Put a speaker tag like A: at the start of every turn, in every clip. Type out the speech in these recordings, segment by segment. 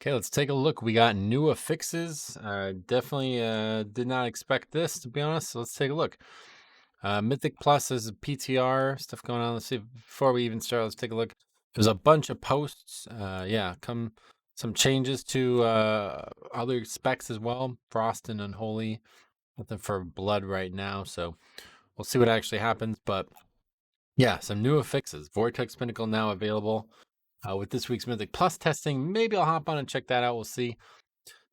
A: Okay, let's take a look. We got new affixes. Definitely did not expect this, to be honest. So let's take a look. Mythic Plus is a PTR stuff going on. Let's see. Before we even start, let's take a look. There's a bunch of posts. Yeah, come some changes to other specs as well. Frost and Unholy. Nothing for Blood right now. So we'll see what actually happens. But yeah, some new affixes. Vortex Pinnacle now available. With this week's Mythic Plus testing, maybe I'll hop on and check that out. We'll see.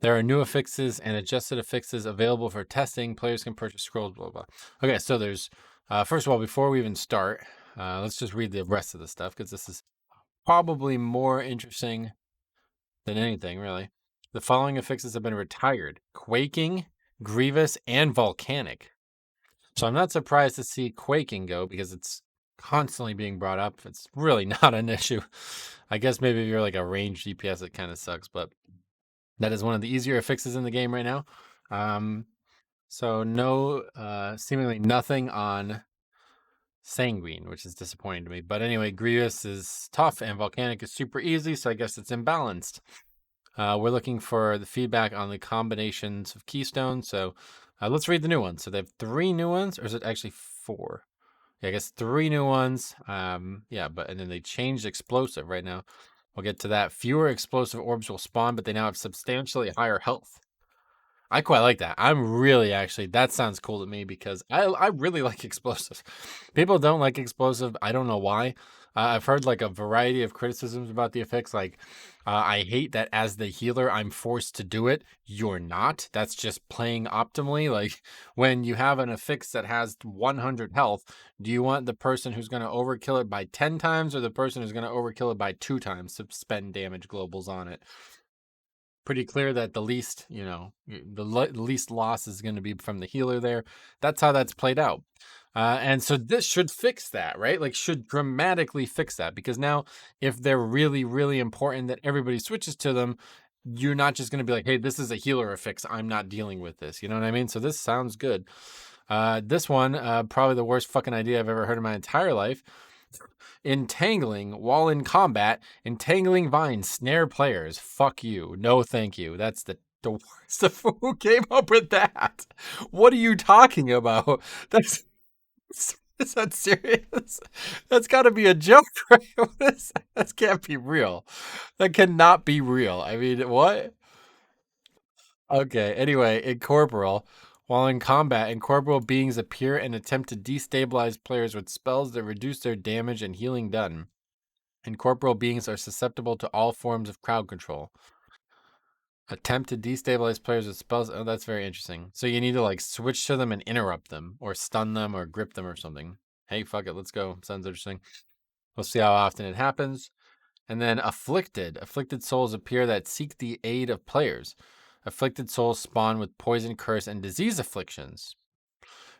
A: There are new affixes and adjusted affixes available for testing. Players can purchase scrolls, blah, blah. Okay, so there's, first of all, before we even start, let's just read the rest of the stuff because this is probably more interesting than anything, really. The following affixes have been retired: Quaking, Grievous, and Volcanic. So I'm not surprised to see Quaking go because it's constantly being brought up. It's really not an issue. I guess maybe if you're like a range DPS, it kind of sucks, but that is one of the easier affixes in the game right now. So no, seemingly nothing on Sanguine, which is disappointing to me. But anyway, Grievous is tough and Volcanic is super easy, so I guess it's imbalanced. We're looking for the feedback on the combinations of keystones. So let's read the new ones. So they have 3 new ones, or is it actually 4? Yeah, I guess 3 new ones. Yeah, and then they changed explosive right now. We'll get to that. Fewer explosive orbs will spawn, but they now have substantially higher health. I quite like that. I'm really actually, that sounds cool to me because I really like explosive. People don't like explosive. I don't know why. I've heard like a variety of criticisms about the effects. Like, I hate that as the healer, I'm forced to do it. You're not. That's just playing optimally. Like, when you have an affix that has 100 health, do you want the person who's going to overkill it by 10 times or the person who's going to overkill it by 2 times to spend damage globals on it? Pretty clear that the least, the least loss is going to be from the healer there. That's how that's played out. And so this should fix that, right? Like, should dramatically fix that, because now if they're really, really important that everybody switches to them, you're not just going to be like, hey, this is a healer affix, I'm not dealing with this. You know what I mean? So this sounds good. This one, probably the worst fucking idea I've ever heard in my entire life. Entangling while in combat. Entangling vines snare players. Fuck you. No, thank you. That's the worst. Who came up with that? What are you talking about? That's is that serious? That's got to be a joke, right? That can't be real. That cannot be real. I mean, what? Okay. Anyway, incorporeal. While in combat, incorporeal beings appear and attempt to destabilize players with spells that reduce their damage and healing done. Incorporeal beings are susceptible to all forms of crowd control. Attempt to destabilize players with spells. Oh, that's very interesting. So you need to like switch to them and interrupt them, or stun them, or grip them, or something. Hey, fuck it, let's go. Sounds interesting. We'll see how often it happens. And then afflicted. Afflicted souls appear that seek the aid of players. Afflicted souls spawn with poison, curse, and disease afflictions.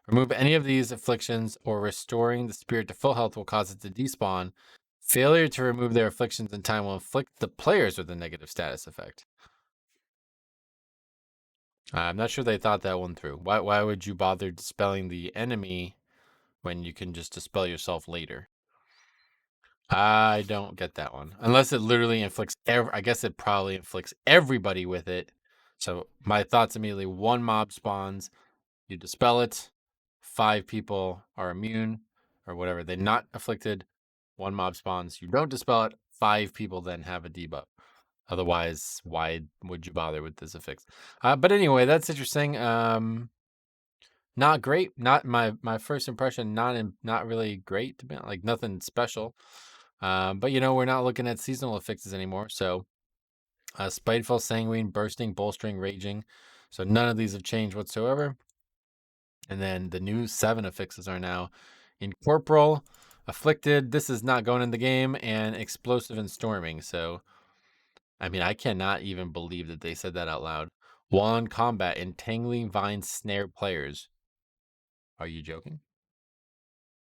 A: Remove any of these afflictions, or restoring the spirit to full health will cause it to despawn. Failure to remove their afflictions in time will inflict the players with a negative status effect. I'm not sure they thought that one through. Why would you bother dispelling the enemy when you can just dispel yourself later? I don't get that one. Unless it literally inflicts I guess it probably inflicts everybody with it. So my thoughts immediately: 1 mob spawns, you dispel it, 5 people are immune or whatever. They're not afflicted. 1 mob spawns, you don't dispel it, 5 people then have a debuff. Otherwise, why would you bother with this affix? But anyway, that's interesting. Not great. Not my first impression. Not really great, to be honest. Like, nothing special. But we're not looking at seasonal affixes anymore. So, spiteful, sanguine, bursting, bolstering, raging. So none of these have changed whatsoever. And then the new 7 affixes are now incorporeal, afflicted. This is not going in the game, and explosive and storming. So, I mean, I cannot even believe that they said that out loud. While in combat, entangling vines snare players. Are you joking?